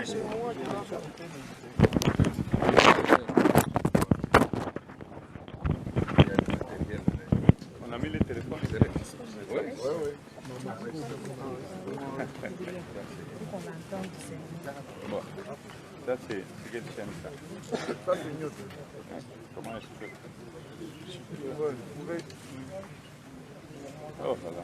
On a mis les téléphones. Oui, oui. Bon, ça c'est quelle chaîne ça? Ça c'est mieux. Comment est-ce que... Oh voilà.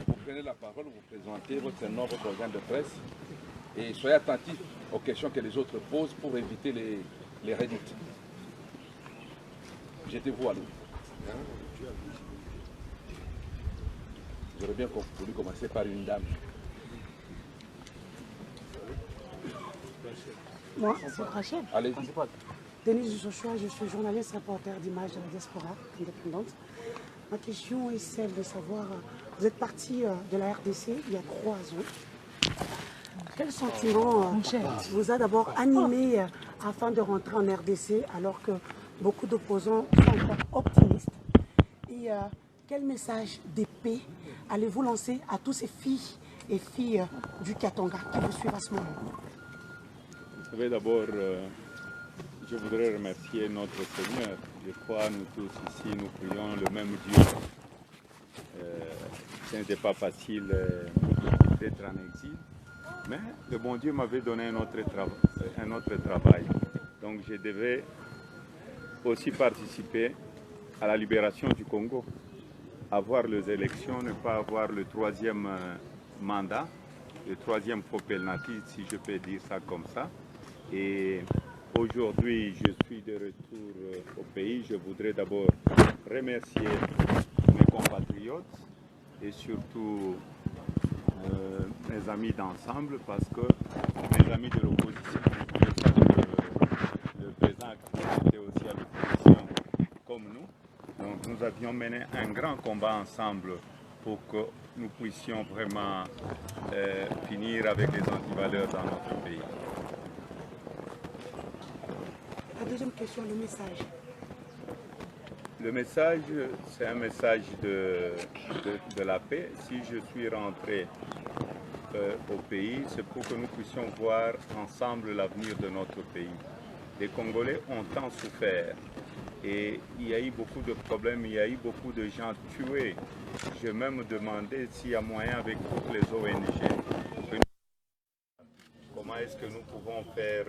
Vous prenez la parole, vous présentez votre nom, votre organe de presse et soyez attentifs aux questions que les autres posent pour éviter les redites. Jetez-vous à l'eau. J'aurais bien voulu commencer par une dame. Moi, c'est Rachel. Allez-y. Denise Joshua, je suis journaliste reporter d'Images de la diaspora indépendante. Ma question est celle de savoir, vous êtes parti de la RDC il y a 3 ans. Quel sentiment vous a d'abord animé afin de rentrer en RDC alors que beaucoup d'opposants sont encore optimistes? Et quel message de paix allez-vous lancer à tous ces filles et filles du Katanga qui vous suivent à ce moment? Vous savez, d'abord, je voudrais remercier notre Seigneur. Je crois, nous tous ici, nous prions le même Dieu. Ce n'était pas facile d'être en exil, mais le bon Dieu m'avait donné un autre travail. Donc je devais aussi participer à la libération du Congo, avoir les élections, ne pas avoir le 3e mandat, le 3e propelnatif, si je peux dire ça comme ça. Et aujourd'hui, je suis de retour au pays. Je voudrais d'abord remercier mes compatriotes et surtout mes amis d'ensemble, parce que mes amis de l'opposition, le président était aussi à l'opposition comme nous. Donc nous avions mené un grand combat ensemble pour que nous puissions vraiment finir avec les antivaleurs dans notre pays. La deuxième question, le message. Le message, c'est un message de la paix. Si je suis rentré au pays, c'est pour que nous puissions voir ensemble l'avenir de notre pays. Les Congolais ont tant souffert et il y a eu beaucoup de problèmes, il y a eu beaucoup de gens tués. J'ai même demandé s'il y a moyen avec toutes les ONG, comment est-ce que nous pouvons faire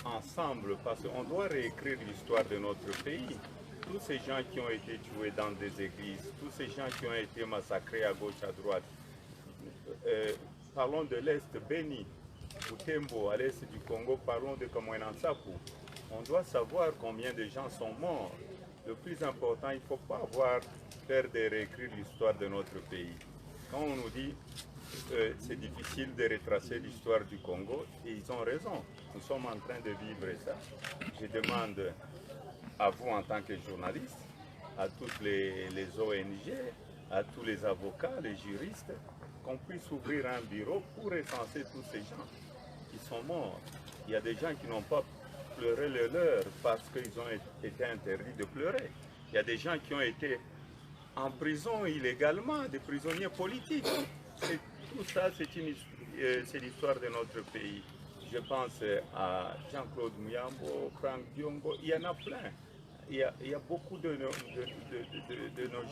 ensemble, parce qu'on doit réécrire l'histoire de notre pays. Tous ces gens qui ont été tués dans des églises, tous ces gens qui ont été massacrés à gauche, à droite. Parlons de l'Est, Beni, Butembo, à l'Est du Congo, parlons de Kamwena Nsapu. On doit savoir combien de gens sont morts. Le plus important, il ne faut pas avoir peur de réécrire l'histoire de notre pays. Quand on nous dit c'est difficile de retracer l'histoire du Congo, et ils ont raison. Nous sommes en train de vivre ça. Je demande à vous en tant que journaliste, à toutes les ONG, à tous les avocats, les juristes, qu'on puisse ouvrir un bureau pour recenser tous ces gens qui sont morts. Il y a des gens qui n'ont pas pleuré le leur parce qu'ils ont été interdits de pleurer. Il y a des gens qui ont été en prison illégalement, des prisonniers politiques. Tout ça, c'est l'histoire de notre pays. Je pense à Jean-Claude Muyambo, Franck Diongo, il y en a plein. Il y a beaucoup de nos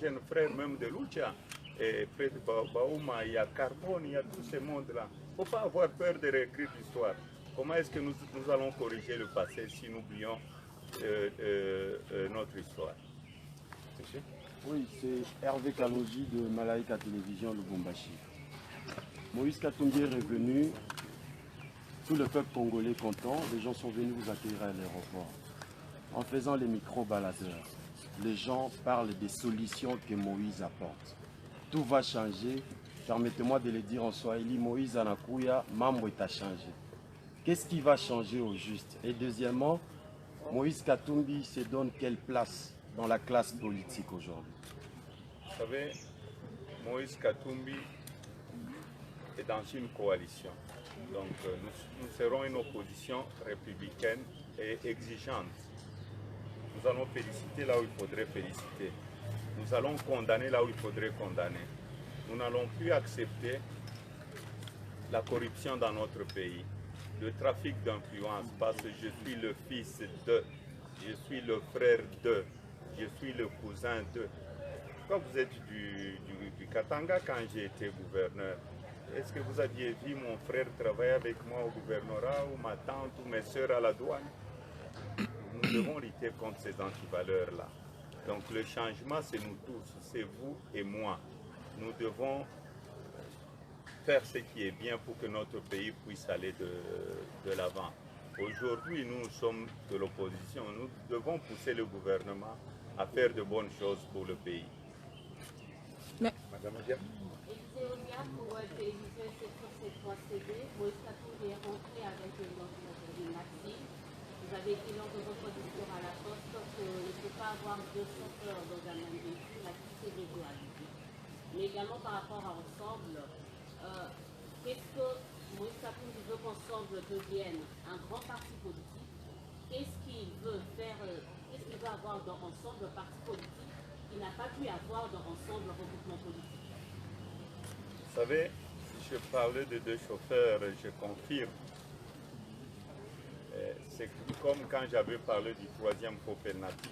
jeunes frères, même de Lucha, Fred Baouma, il y a Carbone, il y a tout ce monde-là. Il ne faut pas avoir peur de réécrire l'histoire. Comment est-ce que nous allons corriger le passé si nous oublions notre histoire? Monsieur? Oui, c'est Hervé Kalogi de Malaika Télévision Lubumbashi. Moïse Katumbi est revenu tout le peuple congolais content, les gens sont venus vous accueillir à l'aéroport. En faisant les micro-baladeurs, les gens parlent des solutions que Moïse apporte. Tout va changer. Permettez-moi de le dire en swahili, Moïse anakuya, mambo est à changer. Qu'est-ce qui va changer au juste? Et deuxièmement, Moïse Katumbi se donne quelle place dans la classe politique aujourd'hui? Vous savez, Moïse Katumbi est dans une coalition. Donc nous serons une opposition républicaine et exigeante. Nous allons féliciter là où il faudrait féliciter. Nous allons condamner là où il faudrait condamner. Nous n'allons plus accepter la corruption dans notre pays, le trafic d'influence, parce que je suis le fils de, je suis le frère de, je suis le cousin de. Quand vous êtes du Katanga, quand j'ai été gouverneur, est-ce que vous aviez vu mon frère travailler avec moi au gouvernorat, ou ma tante, ou mes soeurs à la douane? Nous devons lutter contre ces antivaleurs-là. Donc le changement, c'est nous tous, c'est vous et moi. Nous devons faire ce qui est bien pour que notre pays puisse aller de l'avant. Aujourd'hui, nous sommes de l'opposition. Nous devons pousser le gouvernement à faire de bonnes choses pour le pays. Mais... Madame Diab. Pour téléviser sur ces 3 CD, Moïse Katumbi est rentré avec notre Maxime. Vous avez dit lors de votre discours à la Poste qu'il ne faut pas avoir 2 chauffeurs dans un même véhicule, la c'est l'égalité. Mais également par rapport à Ensemble, qu'est-ce que Moïse Katumbi veut qu'Ensemble devienne un grand parti politique? Qu'est-ce qu'il veut faire, qu'est-ce qu'il veut avoir dans Ensemble, parti politique, qu'il n'a pas pu avoir dans Ensemble, regroupement politique? Vous savez, si je parlais de 2 chauffeurs, je confirme. C'est comme quand j'avais parlé du 3e coopératif.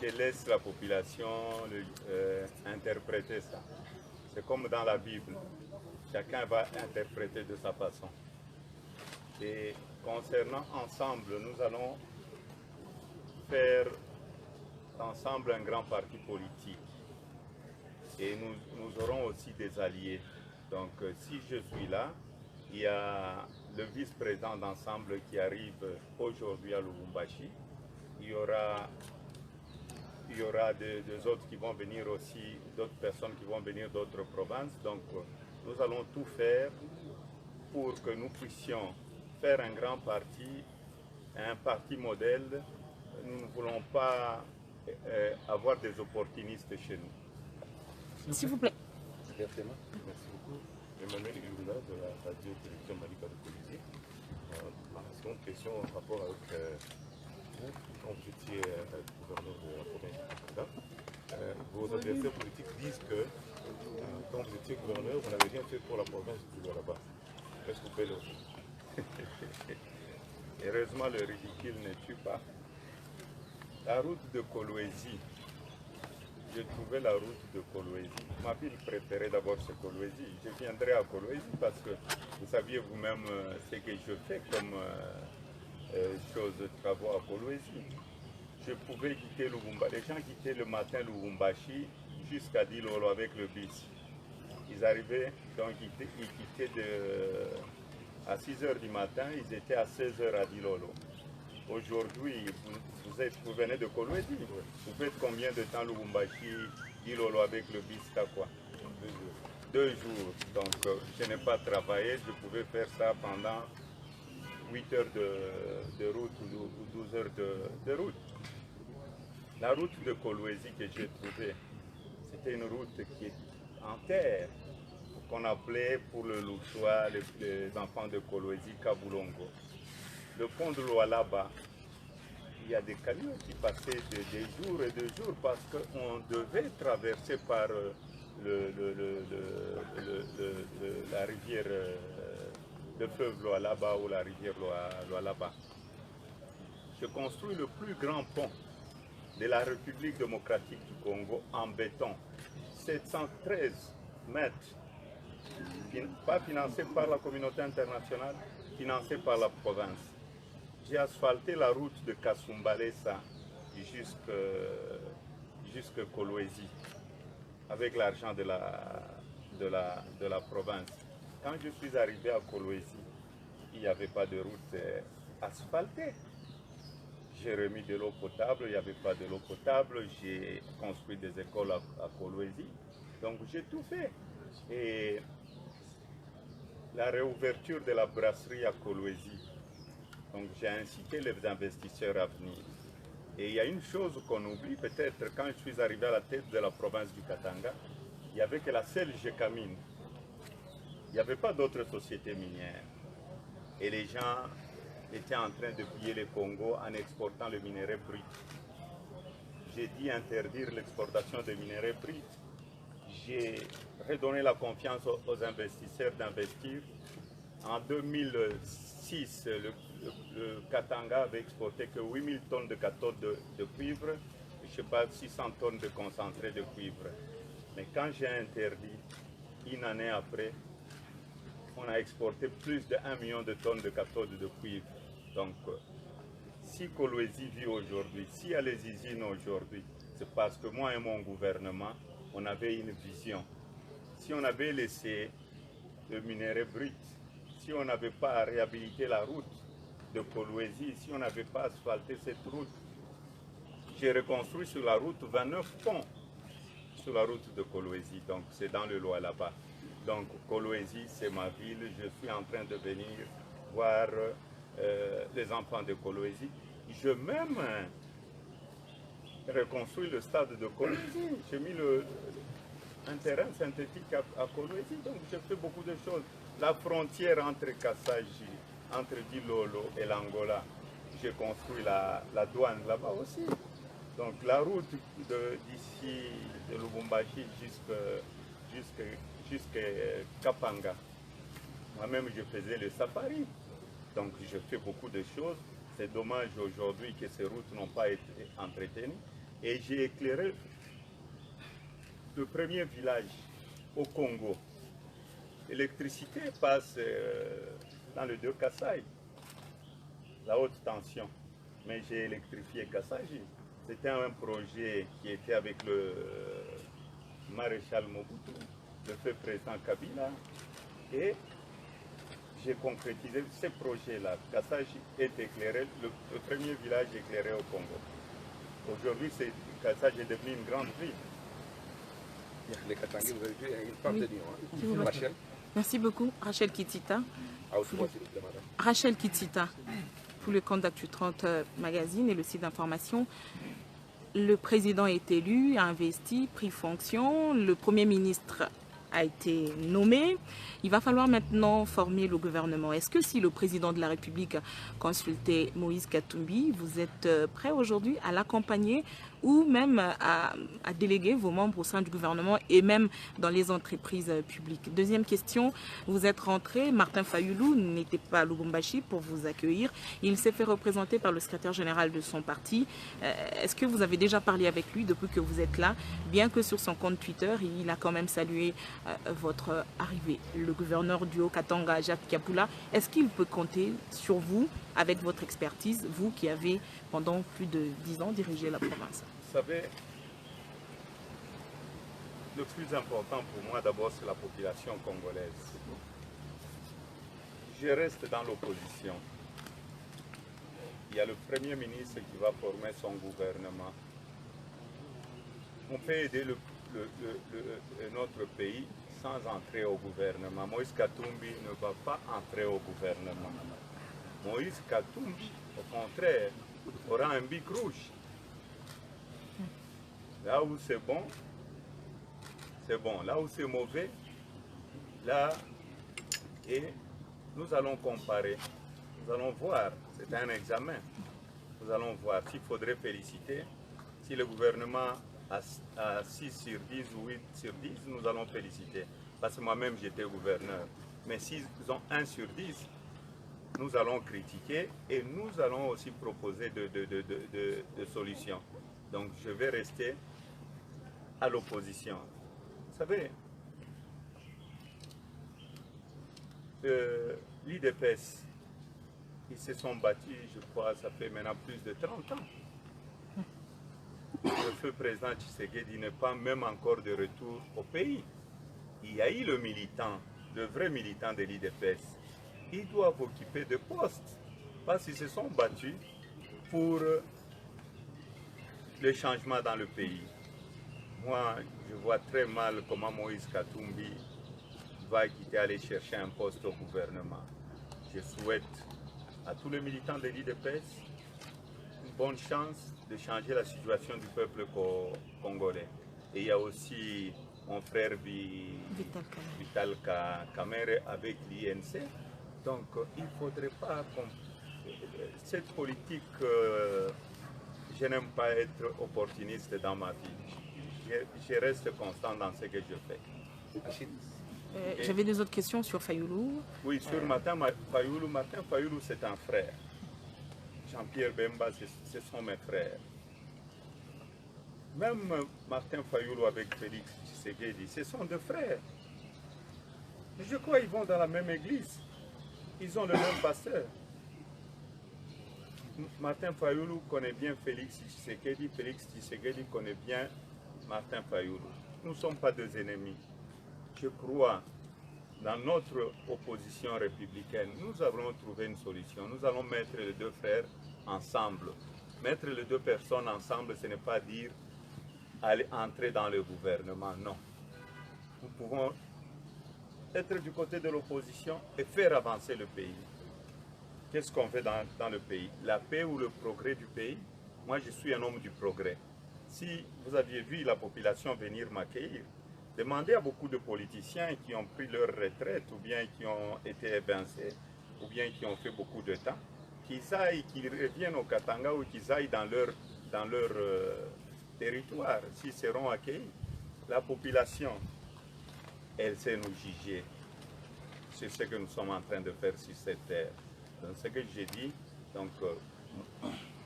Je laisse la population interpréter ça. C'est comme dans la Bible. Chacun va interpréter de sa façon. Et concernant Ensemble, nous allons faire ensemble un grand parti politique. Et nous aurons aussi des alliés. Donc si je suis là, il y a le vice-président d'Ensemble qui arrive aujourd'hui à Lubumbashi. Il y aura des autres qui vont venir aussi, d'autres personnes qui vont venir d'autres provinces. Donc nous allons tout faire pour que nous puissions faire un grand parti, un parti modèle. Nous ne voulons pas avoir des opportunistes chez nous. S'il vous plaît. Merci beaucoup. Emmanuel Iluna de la radio-télévision Malika de Politique. Ma seconde question en rapport avec quand vous étiez gouverneur de la province du Katanga, vos adversaires politiques disent que quand vous étiez gouverneur, vous n'avez rien fait pour la province du Lualaba. Est-ce que vous pouvez le dire? Heureusement, le ridicule ne tue pas. La route de Kolwezi, j'ai trouvé la route de Kolwezi. Ma ville préférée d'abord c'est Kolwezi. Je viendrai à Kolwezi parce que vous saviez vous-même ce que je fais comme chose de travaux à Kolwezi. Je pouvais quitter Lubumbashi. Les gens quittaient le matin Lubumbashi jusqu'à Dilolo avec le bus. Ils arrivaient, donc ils quittaient à 6 h du matin, ils étaient à 16 h à Dilolo. Aujourd'hui, vous venez de Kolwezi. Vous faites combien de temps Lubumbashi, Dilolo avec le bus, t'as quoi? 2 jours. Donc je n'ai pas travaillé, je pouvais faire ça pendant 8 heures de route ou 12 heures de route. La route de Kolwezi que j'ai trouvée, c'était une route qui est en terre, qu'on appelait pour le Louchois, les enfants de Kolwezi, Kabulongo. Le pont de Lualaba, il y a des camions qui passaient des jours et des jours parce qu'on devait traverser par la rivière, le fleuve Lualaba ou la rivière Lualaba. Je construis le plus grand pont de la République démocratique du Congo en béton, 713 mètres, pas financé par la communauté internationale, financé par la province. J'ai asphalté la route de Kasumbalesa jusqu'à Kolwezi avec l'argent de la province. Quand je suis arrivé à Kolwezi, il n'y avait pas de route asphaltée. J'ai remis de l'eau potable, il n'y avait pas de l'eau potable. J'ai construit des écoles à Kolwezi. Donc j'ai tout fait. Et la réouverture de la brasserie à Kolwezi, donc j'ai incité les investisseurs à venir. Et il y a une chose qu'on oublie peut-être, quand je suis arrivé à la tête de la province du Katanga, il n'y avait que la seule Gécamine. Il n'y avait pas d'autres sociétés minières. Et les gens étaient en train de piller le Congo en exportant le minerai brut. J'ai dit interdire l'exportation de minerais bruts. J'ai redonné la confiance aux investisseurs d'investir. En 2006, le Katanga avait exporté que 8000 tonnes de cathodes de cuivre, je ne sais pas, 600 tonnes de concentré de cuivre. Mais quand j'ai interdit, une année après, on a exporté plus de 1 million de tonnes de cathodes de cuivre. Donc, si Kolwezi vit aujourd'hui, s'il y a les usines aujourd'hui, c'est parce que moi et mon gouvernement, on avait une vision. Si on avait laissé le minerai brut, si on n'avait pas réhabilité la route de Kolwezi, si on n'avait pas asphalté cette route, j'ai reconstruit sur la route 29 ponts sur la route de Kolwezi, donc c'est dans le Loa là-bas. Donc Kolwezi, c'est ma ville, je suis en train de venir voir les enfants de Kolwezi. Je même reconstruit le stade de Kolwezi, j'ai mis un terrain synthétique à Kolwezi, donc j'ai fait beaucoup de choses. La frontière entre Kassaji, entre Dilolo et l'Angola, j'ai construit la douane là-bas aussi. Donc la route d'ici de Lubumbashi jusqu'à Kapanga, moi-même je faisais le safari. Donc je fais beaucoup de choses. C'est dommage aujourd'hui que ces routes n'ont pas été entretenues. Et j'ai éclairé le premier village au Congo. L'électricité passe dans le deux Kassai, la haute tension. Mais j'ai électrifié Kassaji. C'était un projet qui était avec le maréchal Mobutu, le feu président Kabila. Et j'ai concrétisé ce projet-là. Kassaji est éclairé, le premier village éclairé au Congo. Aujourd'hui, Kassaji est devenu une grande ville. Les Katangais, vous avez vu, il parle de Lyon. Rachel. Merci beaucoup, Rachel Kitita. Madame. Rachel Kitita, pour le compte d'Actu 30 Magazine et le site d'information. Le président est élu, a investi, pris fonction. Le Premier ministre a été nommé. Il va falloir maintenant former le gouvernement. Est-ce que si le président de la République consultait Moïse Katumbi, vous êtes prêt aujourd'hui à l'accompagner ou même à déléguer vos membres au sein du gouvernement et même dans les entreprises publiques? Deuxième question, vous êtes rentré, Martin Fayoulou n'était pas à Lubumbashi pour vous accueillir. Il s'est fait représenter par le secrétaire général de son parti. Est-ce que vous avez déjà parlé avec lui depuis que vous êtes là? Bien que sur son compte Twitter, il a quand même salué votre arrivée. Le gouverneur du Haut-Katanga, Jacques Kapula, est-ce qu'il peut compter sur vous avec votre expertise, vous qui avez pendant plus de 10 ans dirigé la province? Vous savez, le plus important pour moi d'abord c'est la population congolaise. Je reste dans l'opposition. Il y a le Premier ministre qui va former son gouvernement. On peut aider notre pays sans entrer au gouvernement. Moïse Katumbi ne va pas entrer au gouvernement. Moïse Katumbi, au contraire, aura un bic rouge. Là où c'est bon, c'est bon. Là où c'est mauvais, là, et nous allons comparer. Nous allons voir, c'est un examen. Nous allons voir s'il faudrait féliciter. Si le gouvernement a 6 sur 10 ou 8 sur 10, nous allons féliciter. Parce que moi-même, j'étais gouverneur. Mais s'ils ont 1 sur 10, nous allons critiquer et nous allons aussi proposer de solutions. Donc, je vais rester à l'opposition. Vous savez, l'IDPS, ils se sont battus, je crois, ça fait maintenant plus de 30 ans. Le feu président Tshisekedi n'est pas même encore de retour au pays. Il y a eu le militant, le vrai militant de l'IDPS, ils doivent occuper des postes. Parce qu'ils se sont battus pour le changement dans le pays. Moi, je vois très mal comment Moïse Katumbi va quitter, aller chercher un poste au gouvernement. Je souhaite à tous les militants de l'IDPS une bonne chance de changer la situation du peuple congolais. Et il y a aussi mon frère Vital Kamere avec l'INC. Donc il ne faudrait pas cette politique, je n'aime pas être opportuniste dans ma vie. Je reste constant dans ce que je fais. J'avais des autres questions sur Fayoulou. Oui, sur Martin Fayoulou, c'est un frère. Jean-Pierre Bemba, ce sont mes frères. Même Martin Fayoulou avec Félix Tshisekedi, ce sont deux frères. Je crois qu'ils vont dans la même église. Ils ont le même pasteur. Martin Fayoulou connaît bien Félix Tshisekedi. Félix Tshisekedi connaît bien Martin Fayoulou. Nous ne sommes pas deux ennemis. Je crois, dans notre opposition républicaine, nous allons trouver une solution. Nous allons mettre les deux frères ensemble. Mettre les deux personnes ensemble, ce n'est pas dire aller entrer dans le gouvernement, non. Nous pouvons être du côté de l'opposition et faire avancer le pays. Qu'est-ce qu'on fait dans le pays? La paix ou le progrès du pays? Moi, je suis un homme du progrès. Si vous aviez vu la population venir m'accueillir, demandez à beaucoup de politiciens qui ont pris leur retraite ou bien qui ont été évincés ou bien qui ont fait beaucoup de temps, qu'ils aillent, qu'ils reviennent au Katanga ou qu'ils aillent dans leur territoire, s'ils seront accueillis. La population, elle sait nous juger. C'est ce que nous sommes en train de faire sur cette terre. Donc ce que j'ai dit, donc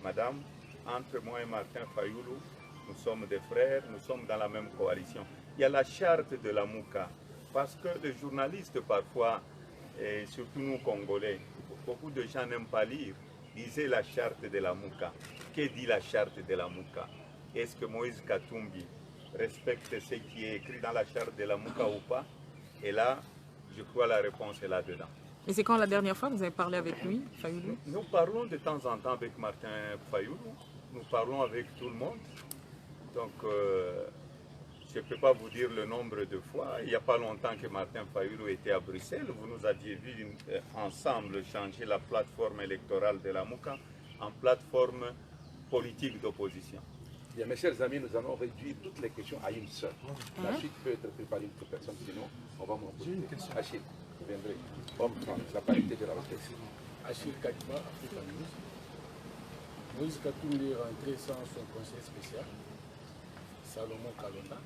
madame, entre moi et Martin Fayoulou, nous sommes des frères, nous sommes dans la même coalition. Il y a la charte de la Mouka, parce que les journalistes parfois, et surtout nous Congolais, beaucoup de gens n'aiment pas lire, lisez la charte de la Mouka. Que dit la charte de la Mouka? Est-ce que Moïse Katumbi respecte ce qui est écrit dans la charte de la Mouka ou pas? Et là, je crois la réponse est là-dedans. Et c'est quand la dernière fois que vous avez parlé avec lui, Fayoulou? Nous parlons de temps en temps avec Martin Fayoulou, nous parlons avec tout le monde. Donc, je ne peux pas vous dire le nombre de fois. Il n'y a pas longtemps que Martin Fayoulou était à Bruxelles. Vous nous aviez vu ensemble changer la plateforme électorale de la Mouka en plateforme politique d'opposition. Bien, mes chers amis, nous allons réduire toutes les questions à une seule. La suite peut être préparée une personne, sinon on va m'en poser. Achille, vous viendrez. Homme trans, la parité de la requête. Achille Kadima, Africa News. Moïse Katumbi est rentré sans son conseil spécial. Salomon Kalonda,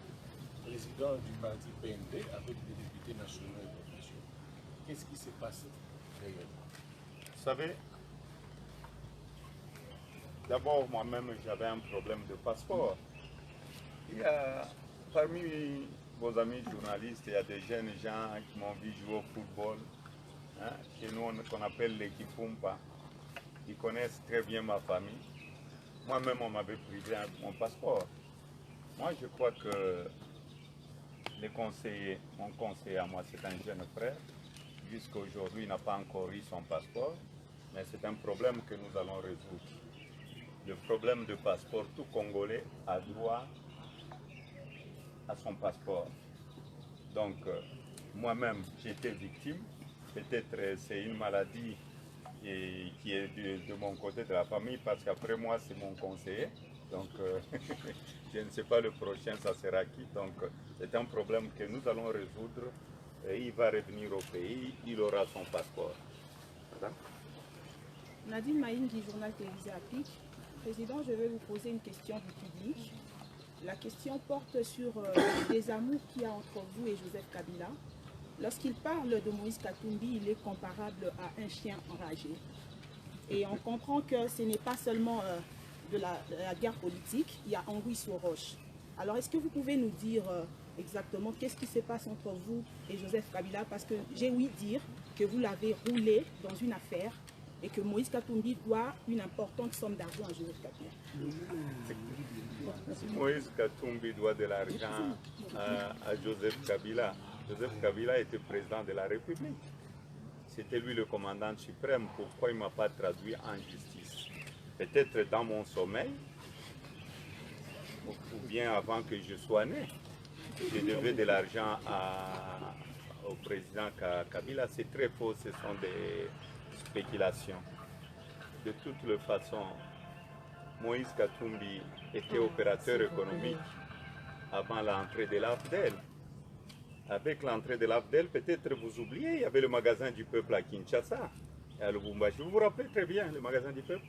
président du parti PND avec des députés nationaux et provinciaux. Qu'est-ce qui se passe réellement? Vous savez, d'abord moi-même j'avais un problème de passeport. Il y a parmi vos amis journalistes, il y a des jeunes gens qui m'ont vu jouer au football. Hein? Chez nous qu'on appelle l'équipe Pumpa. Ils connaissent très bien ma famille. Moi-même on m'avait privé mon passeport. Moi, je crois que les conseillers, mon conseiller à moi, c'est un jeune frère. Jusqu'à aujourd'hui, il n'a pas encore eu son passeport, mais c'est un problème que nous allons résoudre. Le problème de passeport, tout Congolais a droit à son passeport. Donc, moi-même, j'ai été victime. Peut-être c'est une maladie qui est de mon côté de la famille, parce qu'après moi, c'est mon conseiller. Donc, je ne sais pas le prochain, ça sera qui. Donc, c'est un problème que nous allons résoudre. Et il va revenir au pays, il aura son passeport. Nadine Maïngi, journal télévisé à PIC. Président, je vais vous poser une question du public. La question porte sur le désamour qu'il y a entre vous et Joseph Kabila. Lorsqu'il parle de Moïse Katumbi, il est comparable à un chien enragé. Et on comprend que ce n'est pas seulement de la guerre politique, il y a anguille sur roche. Alors est-ce que vous pouvez nous dire exactement qu'est-ce qui se passe entre vous et Joseph Kabila? Parce que j'ai ouï dire que vous l'avez roulé dans une affaire et que Moïse Katumbi doit une importante somme d'argent à Joseph Kabila. Moïse Katumbi doit de l'argent à Joseph Kabila. Joseph Kabila était président de la République. c'était lui le commandant suprême, pourquoi il ne m'a pas traduit en justice? Peut-être dans mon sommeil, ou bien avant que je sois né. Je devais de l'argent au président Kabila. C'est très faux, ce sont des spéculations. De toutes les façons, Moïse Katumbi était opérateur économique avant l'entrée de l'AFDEL. Avec l'entrée de l'AFDEL, peut-être vous oubliez, il y avait le magasin du peuple à Kinshasa et à Lubumbashi. Vous vous rappelez très bien le magasin du peuple?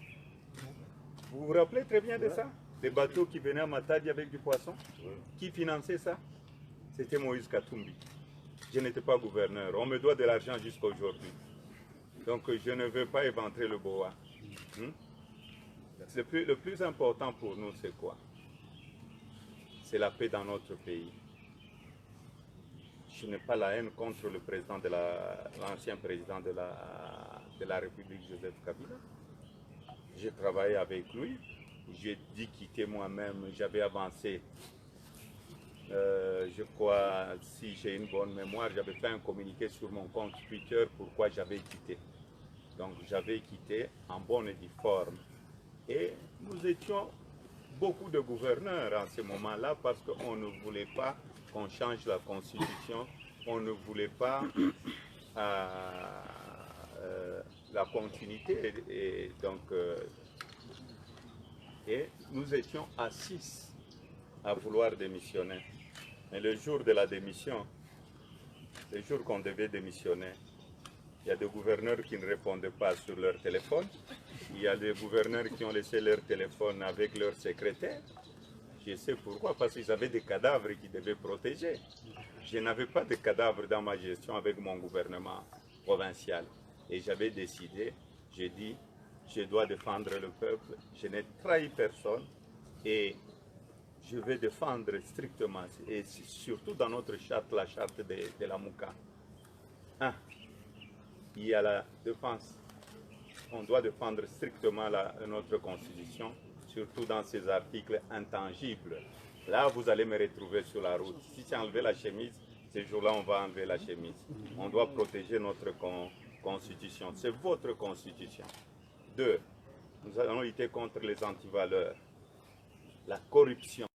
Vous vous rappelez très bien de ça? Des bateaux qui venaient à Matadi avec du poisson? Qui finançait ça? C'était Moïse Katumbi. Je n'étais pas gouverneur. On me doit de l'argent jusqu'à aujourd'hui. Donc je ne veux pas éventrer le boa. Le plus important pour nous, c'est quoi? C'est la paix dans notre pays. Je n'ai pas la haine contre le président l'ancien président de la République, Joseph Kabila. J'ai travaillé avec lui. J'ai dit quitter moi-même. J'avais avancé. Je crois, si j'ai une bonne mémoire, j'avais fait un communiqué sur mon compte Twitter pourquoi j'avais quitté. Donc j'avais quitté en bonne et due forme. Et nous étions beaucoup de gouverneurs en ce moment-là parce qu'on ne voulait pas qu'on change la constitution, on ne voulait pas la continuité. Et donc, et nous étions à 6 à vouloir démissionner. Mais le jour de la démission, le jour qu'on devait démissionner, il y a des gouverneurs qui ne répondaient pas sur leur téléphone. Il y a des gouverneurs qui ont laissé leur téléphone avec leur secrétaire. Je sais pourquoi, parce qu'ils avaient des cadavres qu'ils devaient protéger. Je n'avais pas de cadavres dans ma gestion avec mon gouvernement provincial. Et j'avais décidé, j'ai dit, je dois défendre le peuple, je n'ai trahi personne et je vais défendre strictement, et surtout dans notre charte, la charte de la Mouka. Il y a la défense. On doit défendre strictement notre constitution, surtout dans ces articles intangibles. Là, vous allez me retrouver sur la route. Si c'est enlever la chemise, ce jour-là, on va enlever la chemise. On doit protéger notre constitution. C'est votre constitution. 2. Nous allons lutter contre les antivaleurs, la corruption.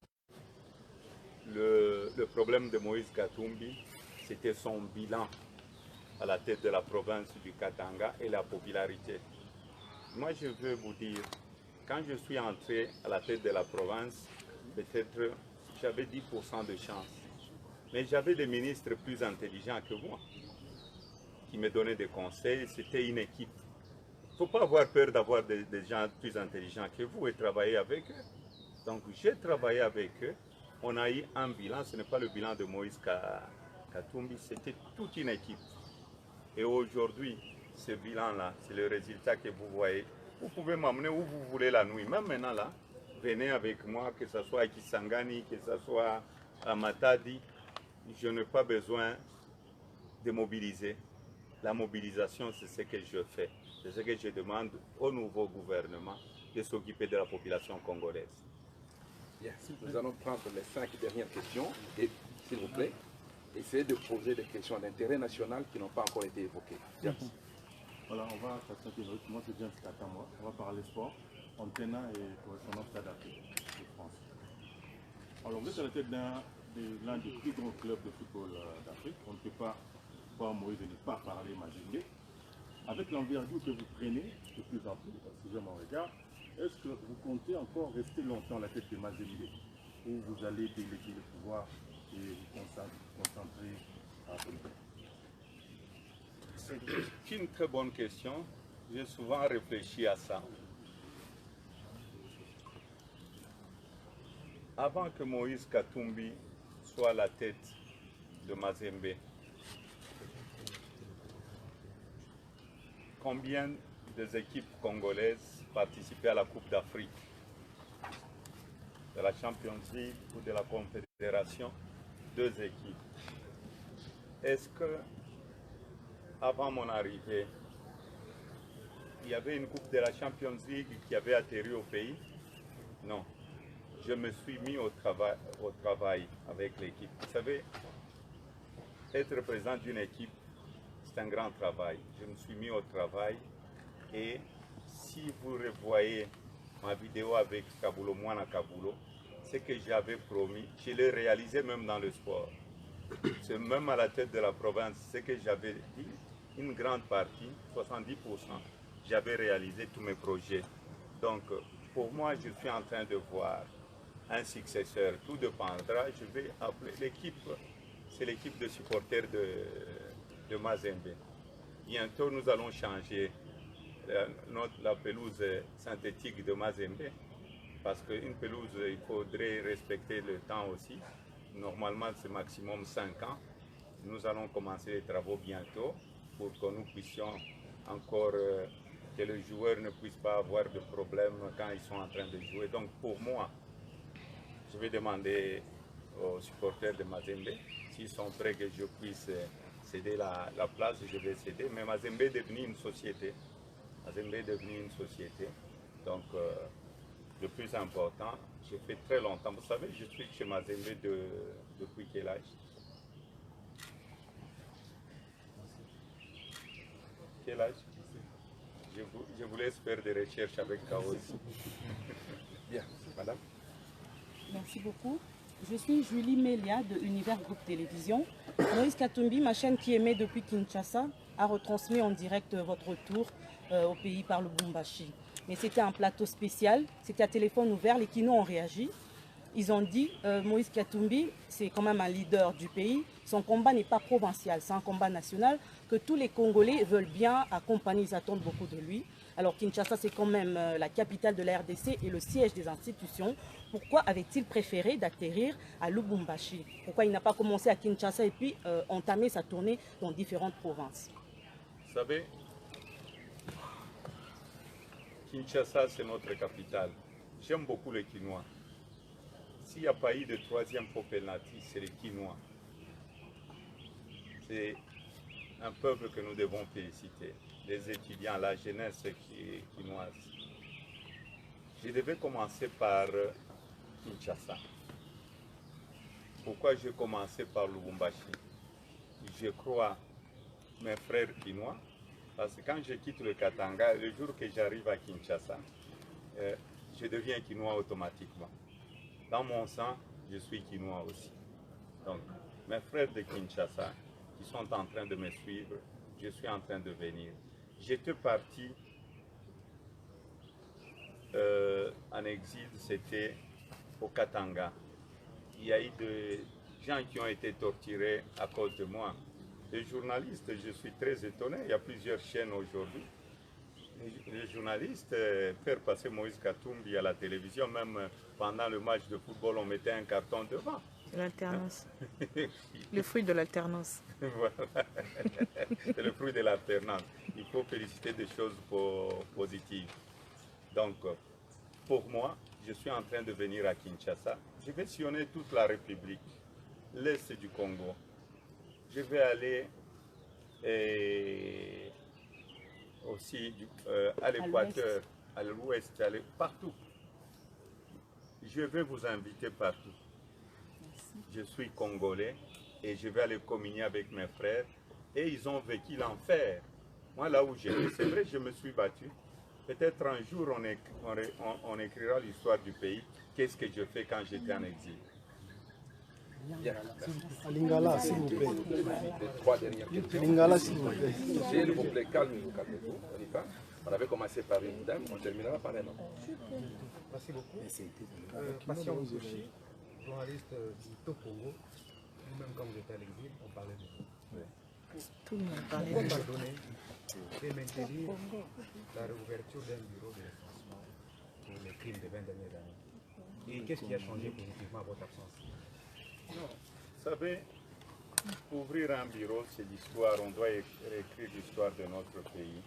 Le problème de Moïse Katumbi, c'était son bilan à la tête de la province du Katanga et la popularité. Moi, je veux vous dire, quand je suis entré à la tête de la province, peut-être j'avais 10% de chance. Mais j'avais des ministres plus intelligents que moi, qui me donnaient des conseils. C'était une équipe. Il ne faut pas avoir peur d'avoir des gens plus intelligents que vous et travailler avec eux. Donc j'ai travaillé avec eux. On a eu un bilan, ce n'est pas le bilan de Moïse Katumbi, c'était toute une équipe. Et aujourd'hui, ce bilan-là, c'est le résultat que vous voyez. Vous pouvez m'amener où vous voulez la nuit. Même maintenant, là, venez avec moi, que ce soit à Kisangani, que ce soit à Matadi. Je n'ai pas besoin de mobiliser. La mobilisation, c'est ce que je fais. C'est ce que je demande au nouveau gouvernement de s'occuper de la population congolaise. Bien, nous allons prendre les 5 dernières questions et, s'il vous plaît, essayez de poser des questions d'intérêt national qui n'ont pas encore été évoquées. James. Voilà, on va s'attaquer. Moi, c'est James Katamwa. On va parler sport, Antena et correspondant Stade d'Afrique de France. Alors, vous êtes à la tête l'un des plus grands clubs de football d'Afrique. On ne peut pas voir Moïse et ne pas parler Mazembe. Avec l'envergure que vous prenez de plus en plus, si je m'en regarde, est-ce que vous comptez encore rester longtemps à la tête de Mazembe ou vous allez déléguer le pouvoir et vous concentrer à politique? C'est une très bonne question. J'ai souvent réfléchi à ça. Avant que Moïse Katumbi soit à la tête de Mazembe, combien des équipes congolaises participaient à la Coupe d'Afrique, de la Champions League ou de la Confédération? 2 équipes. Est-ce que, avant mon arrivée, il y avait une Coupe de la Champions League qui avait atterri au pays? Non. Je me suis mis au travail avec l'équipe. Vous savez, être président d'une équipe, c'est un grand travail. Je me suis mis au travail et si vous revoyez ma vidéo avec Kabulo, Mwana Kabulo, ce que j'avais promis, je l'ai réalisé même dans le sport. C'est même à la tête de la province, ce que j'avais dit, une grande partie, 70%, j'avais réalisé tous mes projets. Donc, pour moi, je suis en train de voir un successeur. Tout dépendra. Je vais appeler l'équipe, c'est l'équipe de supporters de Mazembe. Bientôt, nous allons changer la pelouse synthétique de Mazembe, parce qu'une pelouse, il faudrait respecter le temps aussi. Normalement, c'est maximum 5 ans. Nous allons commencer les travaux bientôt pour que nous puissions encore, que les joueurs ne puissent pas avoir de problème quand ils sont en train de jouer. Donc pour moi, je vais demander aux supporters de Mazembe s'ils sont prêts que je puisse céder la place, je vais céder. Mais Mazembe est devenu une société. Mazembe est devenu une société. Donc le plus important, j'ai fait très longtemps. Vous savez, je suis chez Mazembe depuis quel âge? Quel âge? Je vous laisse faire des recherches avec Chaos. Bien, madame. Merci beaucoup. Je suis Julie Melia de Univers Groupe Télévision. Moïse Katumbi, ma chaîne qui émet depuis Kinshasa, a retransmis en direct votre retour au pays par le Lubumbashi. Mais c'était un plateau spécial, c'était à téléphone ouvert, les Kinois ont réagi. Ils ont dit, Moïse Katumbi, c'est quand même un leader du pays, son combat n'est pas provincial, c'est un combat national, que tous les Congolais veulent bien accompagner, ils attendent beaucoup de lui. Alors Kinshasa, c'est quand même la capitale de la RDC et le siège des institutions. Pourquoi avait-il préféré d'atterrir à Lubumbashi? Pourquoi il n'a pas commencé à Kinshasa et puis entamé sa tournée dans différentes provinces? Vous savez, Kinshasa, c'est notre capitale. J'aime beaucoup les Kinois. S'il n'y a pas eu de troisième penalty, c'est les Kinois. C'est un peuple que nous devons féliciter. Les étudiants, la jeunesse kinoise. Je devais commencer par Kinshasa. Pourquoi j'ai commencé par Lubumbashi? Je crois mes frères kinois, parce que quand je quitte le Katanga, le jour que j'arrive à Kinshasa, je deviens kinois automatiquement. Dans mon sang, je suis kinois aussi. Donc, mes frères de Kinshasa, qui sont en train de me suivre, je suis en train de venir. J'étais parti en exil, c'était au Katanga. Il y a eu des gens qui ont été torturés à cause de moi. Les journalistes, je suis très étonné, il y a plusieurs chaînes aujourd'hui. Les journalistes, faire passer Moïse Katumbi à la télévision, même pendant le match de football, on mettait un carton devant. L'alternance. Le fruit de l'alternance. Voilà. C'est le fruit de l'alternance. Il faut féliciter des choses positives. Donc, pour moi, je suis en train de venir à Kinshasa. Je vais sillonner toute la République, l'Est du Congo. Je vais aller aussi à l'Équateur, à l'Ouest, partout. Je vais vous inviter partout. Je suis congolais et je vais aller communier avec mes frères et ils ont vécu l'enfer. Moi, là où j'étais, c'est vrai, je me suis battu. Peut-être un jour, on écrira l'histoire du pays. Qu'est-ce que je fais quand j'étais en exil? Lingala, s'il vous plaît. Les trois dernières questions. Lingala, s'il vous plaît. S'il vous plaît, calmez-vous, calmez-vous. On avait commencé par une dame, on terminera par un homme. Merci beaucoup. Patient Ozoshi, journaliste du Tokongo. Nous-mêmes, quand vous étiez à l'exil, on parlait de vous. Tout le monde parlait Pourquoi de pardonner et maintenir la réouverture d'un bureau de référencement pour les crimes des 20 dernières années? Et qu'est-ce qui a changé positivement à votre absence? Vous savez, ouvrir un bureau, c'est l'histoire. On doit écrire l'histoire de notre pays.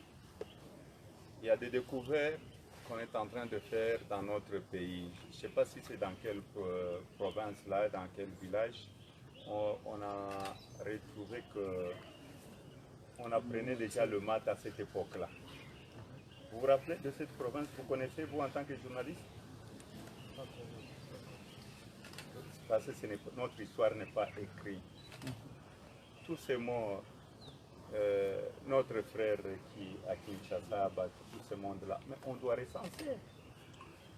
Il y a des découvertes qu'on est en train de faire dans notre pays. Je ne sais pas si c'est dans quelle province là, dans quel village. On a retrouvé qu'on apprenait déjà le maths à cette époque-là. Vous vous rappelez de cette province? Vous connaissez, vous, en tant que journaliste? Parce que notre histoire n'est pas écrite. Tous ces mots notre frère qui à Kinshasa a battu tout ce monde-là. Mais on doit recenser.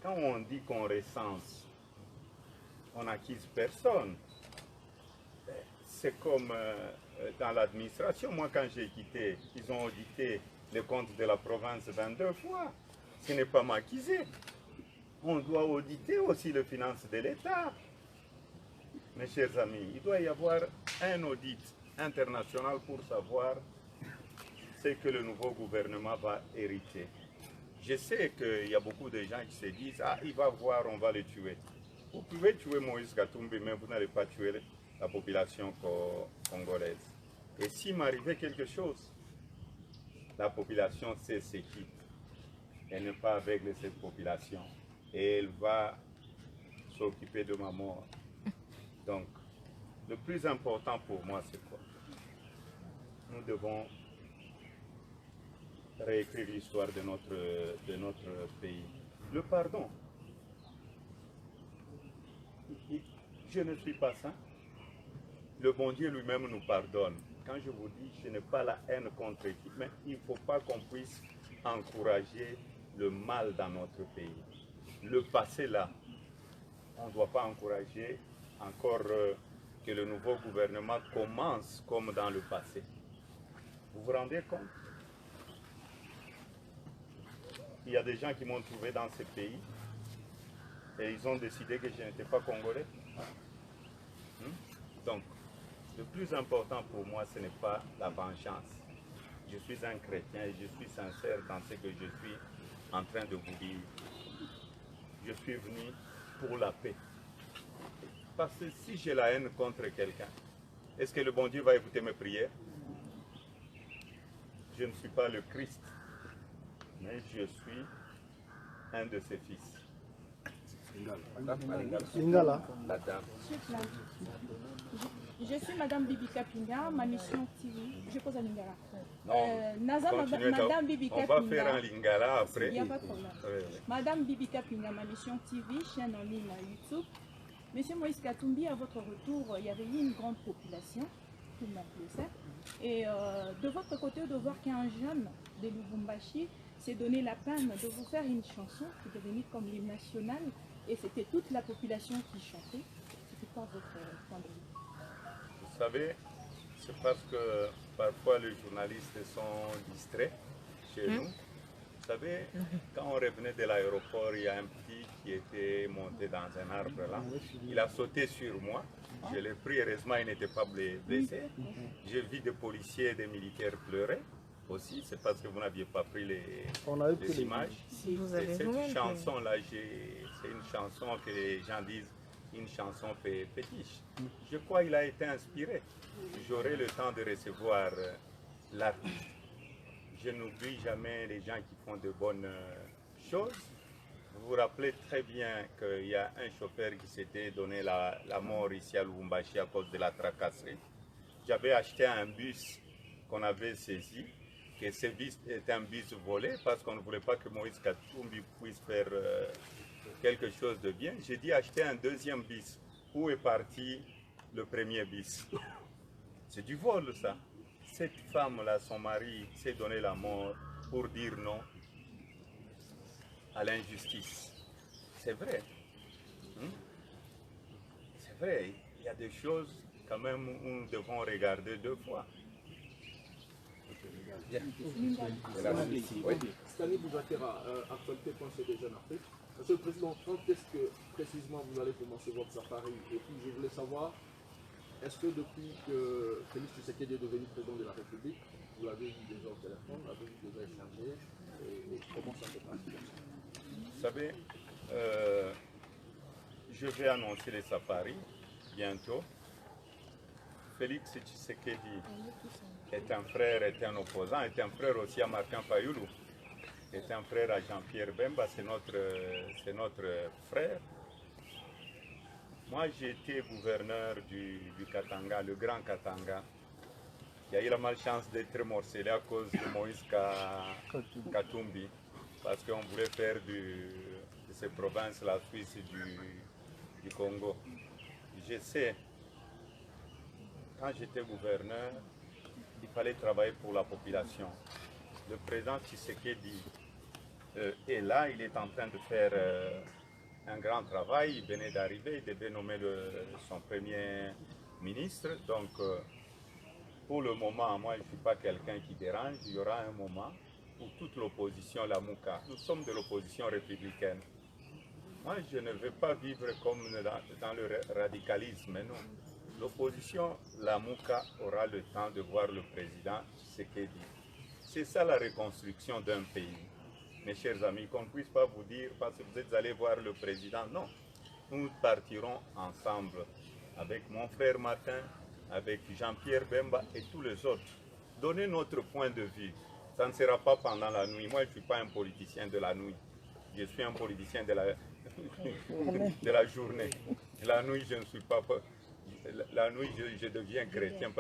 Quand on dit qu'on recense, on n'accuse personne. C'est comme dans l'administration. Moi, quand j'ai quitté, ils ont audité les comptes de la province 22 fois. Ce n'est pas m'accuser. On doit auditer aussi les finances de l'État. Mes chers amis, il doit y avoir un audit international pour savoir ce que le nouveau gouvernement va hériter. Je sais qu'il y a beaucoup de gens qui se disent « Ah, il va voir, on va le tuer ». Vous pouvez tuer Moïse Katumbi, mais vous n'allez pas tuer la population congolaise. Et s'il m'arrivait quelque chose, la population sait ce qui. Elle n'est pas aveugle cette population. Et elle va s'occuper de ma mort. Donc, le plus important pour moi, c'est quoi? Nous devons réécrire l'histoire de notre pays. Le pardon. Je ne suis pas saint. Le bon Dieu lui-même nous pardonne. Quand je vous dis, je n'ai pas la haine contre qui, mais il ne faut pas qu'on puisse encourager le mal dans notre pays. Le passé là, on ne doit pas encourager encore que le nouveau gouvernement commence comme dans le passé. Vous vous rendez compte? Il y a des gens qui m'ont trouvé dans ce pays et ils ont décidé que je n'étais pas congolais. Donc, le plus important pour moi, ce n'est pas la vengeance. Je suis un chrétien et je suis sincère dans ce que je suis en train de vous dire. Je suis venu pour la paix. Parce que si j'ai la haine contre quelqu'un, est-ce que le bon Dieu va écouter mes prières? Je ne suis pas le Christ, mais je suis un de ses fils. Lingala. La dame. Je suis Madame Bibi Kapinga, ma mission TV. Je pose à Lingala. Continuez, Madame Bibi on va faire un Lingala après. Il n'y a pas de problème. Madame Bibi Kapinga, ma mission TV, chaîne en ligne à YouTube. Monsieur Moïse Katumbi, à votre retour, il y avait eu une grande population, tout le monde le sait. Et de votre côté, de voir qu'un jeune de Lubumbashi s'est donné la peine de vous faire une chanson qui est devenue comme l'hymne national, et c'était toute la population qui chantait. C'était quoi votre point de vue? Vous savez, c'est parce que parfois les journalistes sont distraits chez nous. Vous savez, quand on revenait de l'aéroport, il y a un petit qui était monté dans un arbre là. Il a sauté sur moi. Je l'ai pris, heureusement il n'était pas blessé. J'ai vu des policiers et des militaires pleurer aussi. C'est parce que vous n'aviez pas pris les images. Et cette chanson-là, c'est une chanson que les gens disent une chanson fétiche. Je crois qu'il a été inspiré. J'aurai le temps de recevoir l'artiste. Je n'oublie jamais les gens qui font de bonnes choses. Vous vous rappelez très bien qu'il y a un chauffeur qui s'était donné la mort ici à Lubumbashi à cause de la tracasserie. J'avais acheté un bus qu'on avait saisi, que ce bus était un bus volé parce qu'on ne voulait pas que Moïse Katumbi puisse faire quelque chose de bien. J'ai dit acheter un deuxième bus. Où est parti le premier bus? C'est du vol ça. Cette femme-là, son mari, s'est donné la mort pour dire non à l'injustice. C'est vrai. C'est vrai. Il y a des choses quand même où nous devons regarder deux fois. Stanley Boujakera, actualité pensée des jeunes Afrique. Monsieur le Président, quand est-ce que précisément vous allez commencer votre safari? Et puis je voulais savoir, est-ce que depuis que Félix Tshisekedi est devenu président de la République, vous l'avez vu déjà au téléphone, vous l'avez vu déjà échanger, et comment ça se passe? Vous savez, je vais annoncer les safaris bientôt. Félix Tshisekedi est un frère, est un opposant, est un frère aussi à Martin Fayulu, est un frère à Jean-Pierre Bemba, c'est notre frère. Moi, j'ai été gouverneur du Katanga, le Grand Katanga. Il y a eu la malchance d'être morcelé à cause de Moïse Katumbi, parce qu'on voulait faire de ces provinces la Suisse du Congo. Je sais, quand j'étais gouverneur, il fallait travailler pour la population. Le président Tshisekedi est là, il est en train de faire un grand travail, il venait d'arriver, il devait nommer son premier ministre. Donc, pour le moment, moi je ne suis pas quelqu'un qui dérange, il y aura un moment où toute l'opposition, la Mouka, nous sommes de l'opposition républicaine. Moi, je ne veux pas vivre comme dans le radicalisme, non. L'opposition, la Mouka, aura le temps de voir le président Tshisekedi. C'est ça la reconstruction d'un pays. Mes chers amis, qu'on ne puisse pas vous dire, parce que vous êtes allés voir le président, non. Nous partirons ensemble avec mon frère Martin, avec Jean-Pierre Bemba et tous les autres. Donnez notre point de vue. Ça ne sera pas pendant la nuit. Moi, je ne suis pas un politicien de la nuit. Je suis un politicien de la journée. La nuit, je ne suis pas... La nuit, je deviens chrétien.